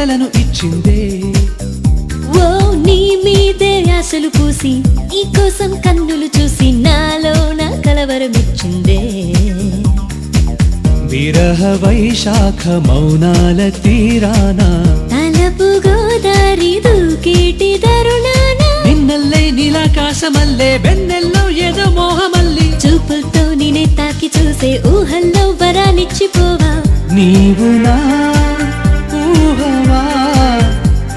వెన్నెలను ఇచ్చిందే. ఓ నీ మీదే ఆశలు పూసి నీ కోసం కన్నులు చూసి నాలో నా కలవరమిచ్చిందే. విరహ వైశాఖ మౌనాల తీరాన తలపు గోదారి దూకేటి తరుణాన నిన్నల్లే నీలాకాశమల్లే వెన్నెల్లో ఏదో మోహమల్లి చూపులతో నిన్నే తాకి చూసే ఊహల్లో వరాలిచ్చిపోవా. నీవు నా ఊహవా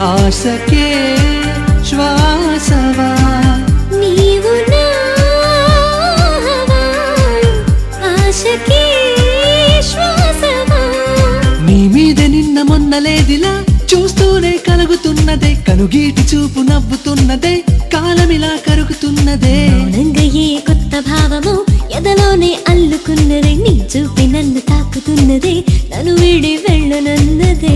ఆశకే శ్వాసవా. నీవు నా ఊహవా ఆశకే శ్వాసవా. నీ మీద నిన్న మొన్నలేదిలా చూస్తూనే కలుగుతున్నదే. కనుగీటి చూపు నవ్వుతున్నదే. కాలమిలా కరుగుతున్నదే. మౌనంగా ఏ కొత్త భావము ఎదలోనే అల్లుకున్నదే. నీ చూపి నన్ను తాకుతున్నదే. నన్ను విడి వెళ్ళనన్నదే.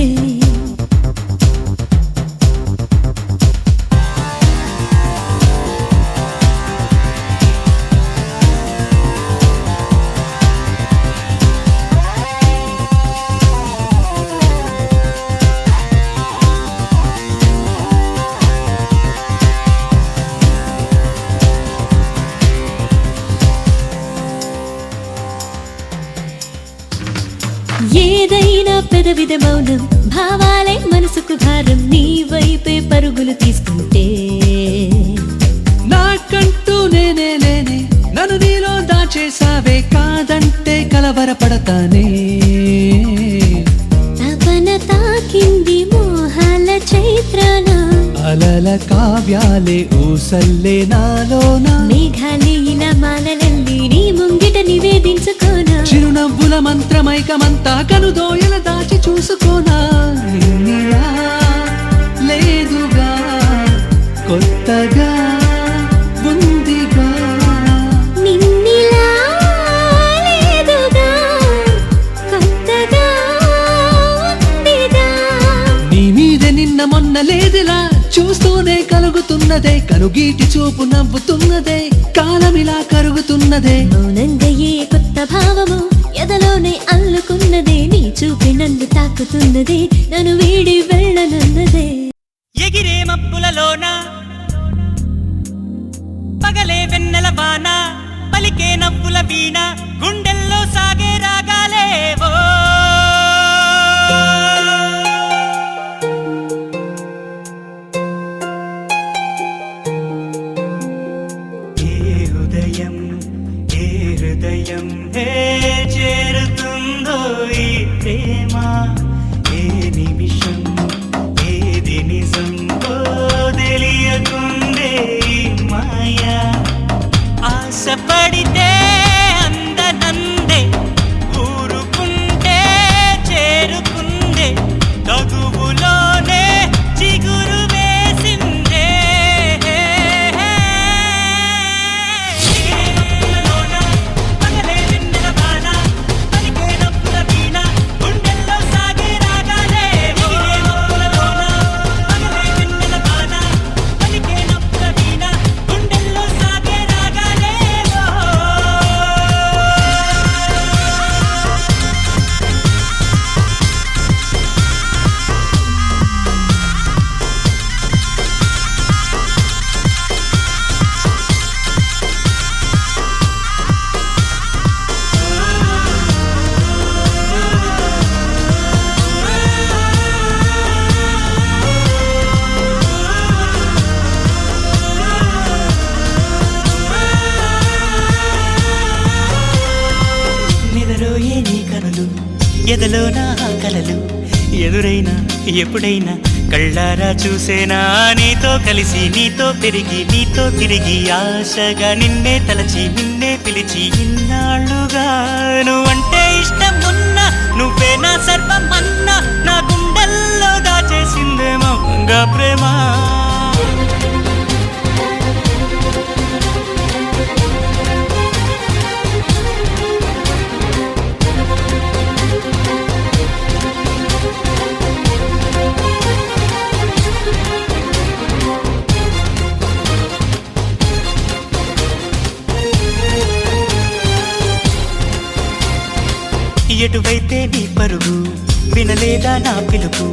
ఏదైనా పెదవిద మౌనం భావాలే మనసుకు భారం. నీ వైపే పరుగులు తీసుకుంటే నాకంటూ నేనే లేనే నన్ను నీలో దాచేసావే. కాదంటే కలవరపడతానే. తపన తాకింది మోహాల చైత్రాన అలల కావ్యాలే ఊసల్లే నాలోనా. మేఘాలే ఇలా మాలలల్లి నీ ముంగిట నివేదించుకోనా. చిరునవ్వుల మంత్రమైకమంతా కనుదోయల దాచి చూసుకోనా. నిన్నిలా లేదుగా కొత్తగా ఉందిగా. నిన్నిలా లేదుగా కొత్తగా ఉందిగా. నీ మీద నిన్న మొన్న లేదిలా చూస్తూనే కలుగుతున్నదే. కనుగీటి చూపు నవ్వుతున్నదే. కాలమిలా కరుగుతున్నదే. మౌనంగా ఏ కొత్త భావము ఎదలోనే అల్లుకున్నదే. నీ చూపి నన్ను తాకుతున్నదే. నన్ను వీడి వెళ్ళనన్నదే. ఎగిరే మబ్బులలోన పగలే వెన్నెల వాన పలికే నవ్వుల వీణ గుండెల్లో సాగే రాగాలేవో. ఏ హృదయం చేరుతుందో ఈ ప్రేమ. ఏ నిమిషం ఏది నిజం తెలియకుందే ఈ మాయా. ఆశపడితే అందనందే ఊరుకుంటే చేరుకుందే. తగువులోనే చిగురు వేసిందే. పగలే వెన్నెల వాన పలికే నవ్వుల వీణ గుండెల్లో సాగే రాగాలేవో. పగలే వెన్నెల వాన పలికే నవ్వుల వీణ గుండెల్లో సాగే రాగాలేవో. నిదరోయే నీ కనులు ఎదలో నా కలలు ఎదురైనా ఎప్పుడైనా కళ్ళారా చూసేనా. నీతో కలిసి నీతో పెరిగి నీతో తిరిగి ఆశగా నిన్నే తలచి నిన్నే పిలిచి ఇన్నాళ్ళుగా. నువ్వంటే ఇష్టం ఉన్నా నువ్వే నా సర్వం అన్నా నా గుండెల్లో దాచేసిందేమో గంగా ప్రేమ. ఎటువైతే నీ పరుగు వినలేదా నా పిలుపు.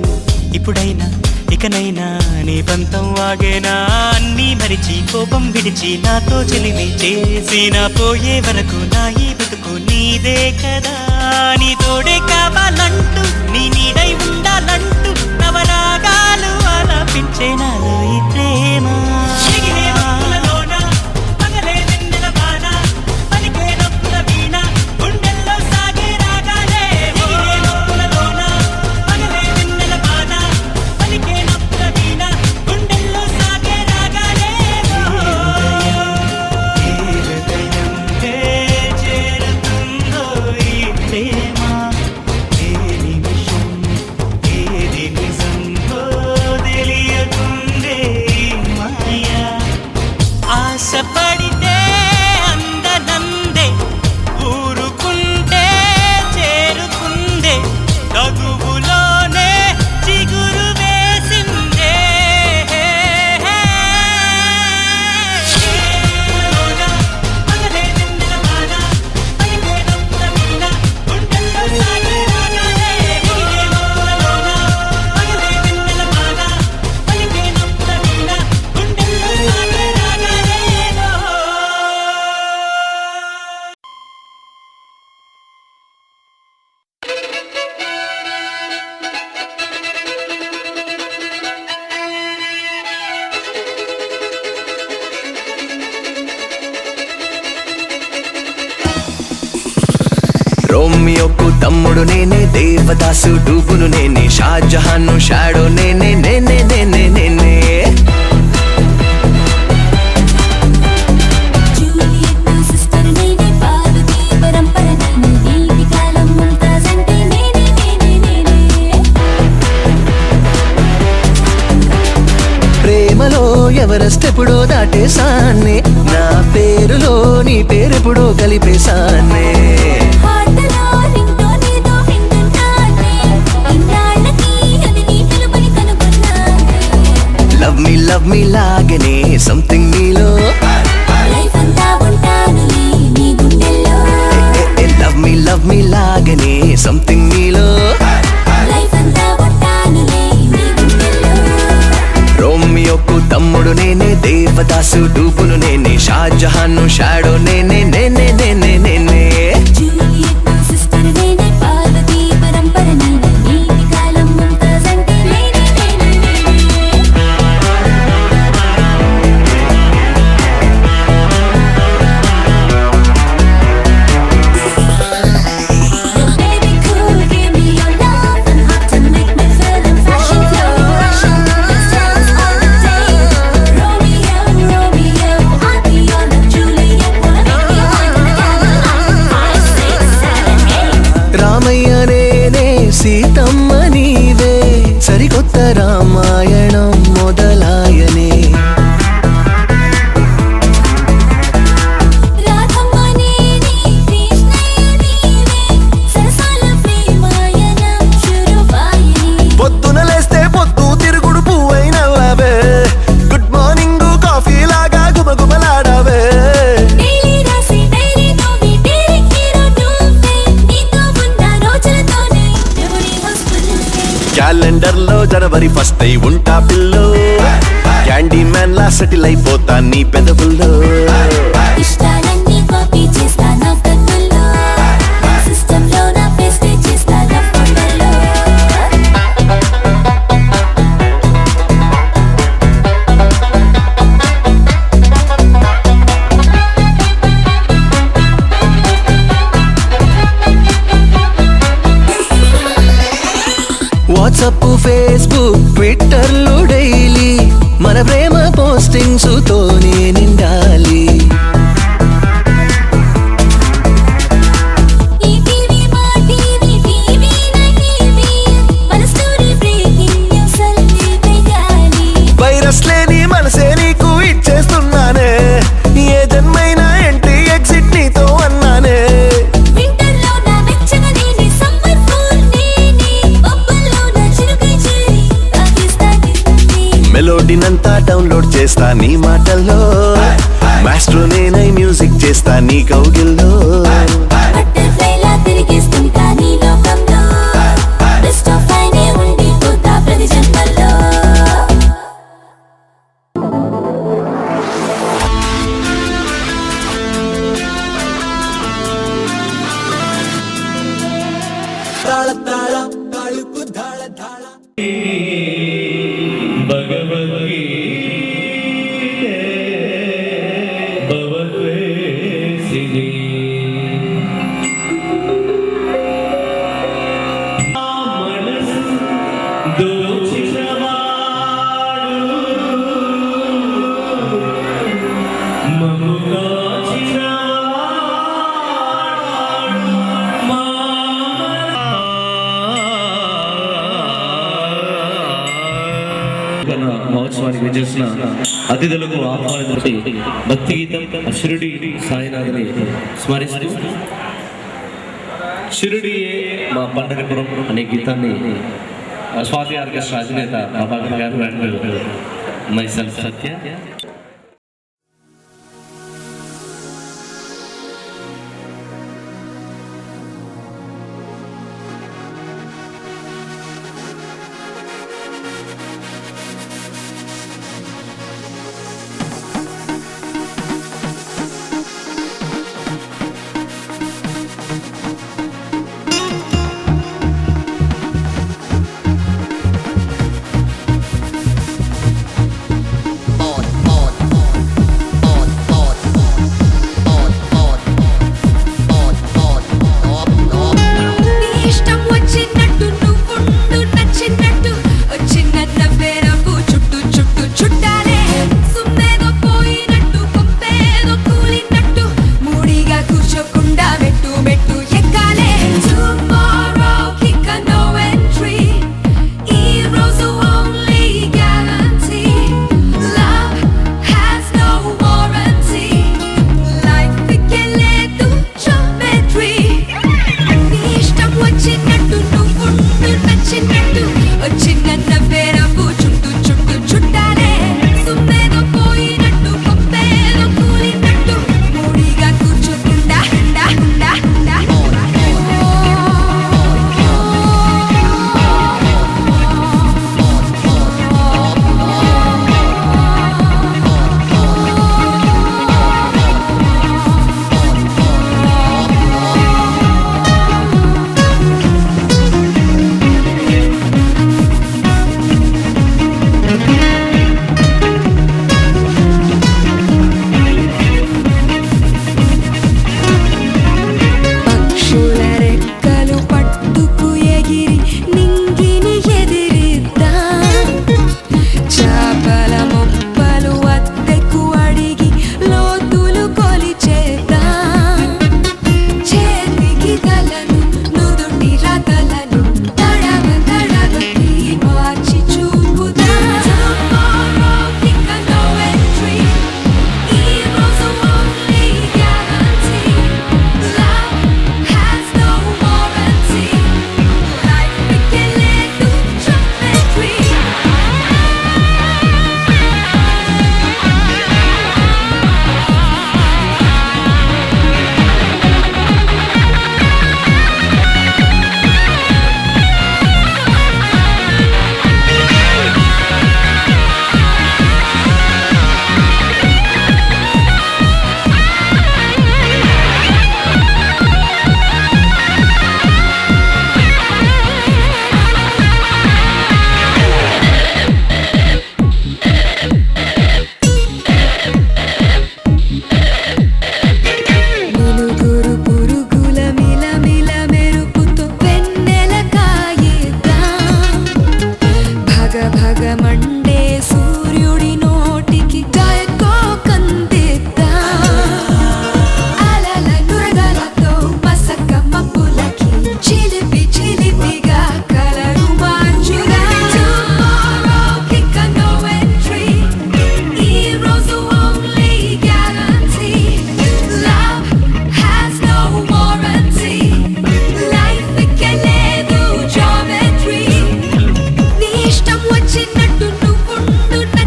ఇప్పుడైనా ఇకనైనా నీ పంతం వాగేనా అన్నీ మరిచి కోపం విడిచి నాతో చెలిమి చేసిన పోయే వరకు నా ఈ బతుకు నీదే కదా నీ తోడే కావాలంటూ నీ నీడై ఉండాలంటూ నవరాగాలు ఆలాపించే నాలో ఈ ప్రేమ ఆశపడితే అందనందే ఊరుకుంటే చేరుకుందే తగువులోనే చిగురు వేసిందే రోమియోకు తమ్ముడు నేనే దేవదాసు డూబును నేనే షాజహాను షాడో నేనే నేనే నేనే నేనే ప్రేమలో ఎవరెస్ట్ ఎప్పుడో దాటేసానే నా పేరులో నీ పేరెప్పుడో కలిపేసానే లవ్ మీ లాగనే సంథింగ్ నీలో లవ్ మీ లాగనే సంథింగ్ నీలో రోమియోకు తమ్ముడు నేనే దేవదాసు డూబును నేనే షాజహాను షాడో నేనే నేనే నేనే నేనే సీతమ్మ నీవే సరికొత్త రామాయణం మొదలాయనే పొద్దున లేస్తే పొద్దు తిరుగుడు పువ్వైనవే గుడ్ మార్నింగ్ కాఫీ లాగా గుమగుమలాడవే క్యాలెండర్ లో జనవరి ఫస్ట్ అయి ఉంటా పిల్లో క్యాండీ మ్యాన్ లా సెటిల్ అయిపోతా నీ పెదవుల్లో వాట్సాప్ ఫేస్బుక్ ట్విట్టర్లో డైలీ మన ప్రేమ పోస్టింగ్స్ తోనే నిండాలి వైరస్ లేని మనసే నీకు ఇచ్చేస్తున్నానే ఏ జన్మైనా ఎంట్రీ ఎగ్జిట్ నీతో అన్నానే మెలోడీనంతా డౌన్లోడ్ చేస్తా నీ మాటల్లో మాస్టర్ నేనై మ్యూజిక్ చేస్తా నీ కౌగిల్లో తిరిగిస్తుంటా నీ లోకంలో బెస్ట్ ఆఫ్ అయినే ఉండిపోతా ప్రతి జన్మ మహోత్సవానికి విచ్చేసిన అతిథులకు ఆహ్వానించి భక్తి గీతం షిరిడి సాయినాథుని స్మరిస్తూ షిరిడియే మా పండగపురం అనే గీతాన్ని స్వాతి ఆర్కెస్ట్రా అధినేత ప్రభాకర్ గారు అండ్ మైసెల్ఫ్ సత్య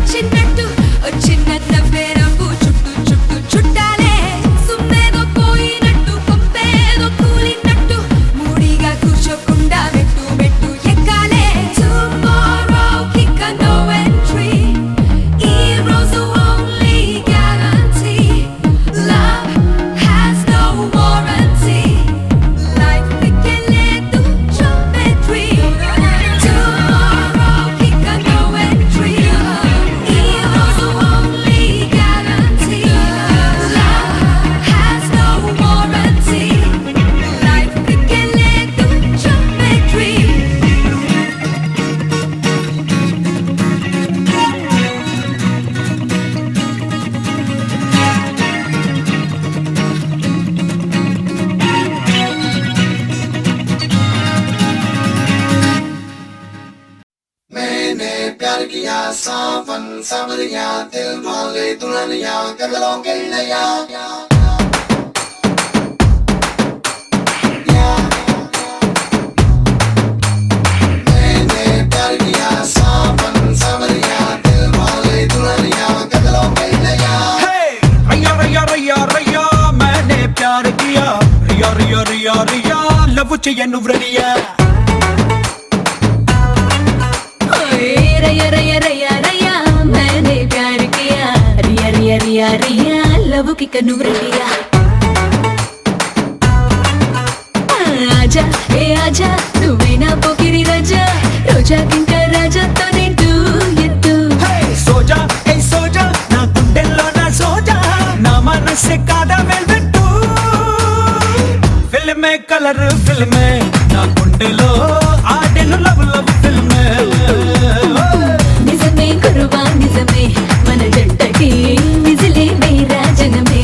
నచ్చినట్టు किया सावन सावरिया दिल मांगे दुल्हनिया कदलों के नया मैंने प्यार किया सावन सावरिया दिल मांगे दुल्हनिया कदलों के नया रैया रैया रैया रैया मैंने प्यार किया रिया रिया रिया रिया लव चाहिए नुव्रडिया रैया रैया रैया रैया मैंने प्यार किया रिया रिया रिया रिया लव की कनुवरिया आजा ए आजा నువ్వేనా పోకిరి రాజా రోజా కింక రాజాతో నింటూ ఎత్తు సోజా ఏ సోజా నా గుండెల్లో నా సోజా నా మనసే కాదా వెల్వెట్టు ఫిల్మే కలర్ ఫిల్మే నా గుండెలో ఆడెను లవ్ లవ్ ఫిల్మే నిజమే కురువా నిజమే మన జంటకి విజిలే మేరా జనమే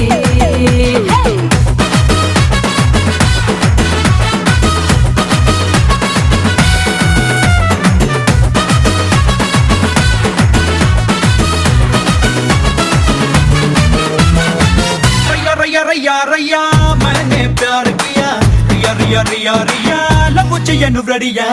रैया रैया रैया रैया मैंने प्यार किया रिया रिया रिया रिया लव चाहिए नुव्रडिया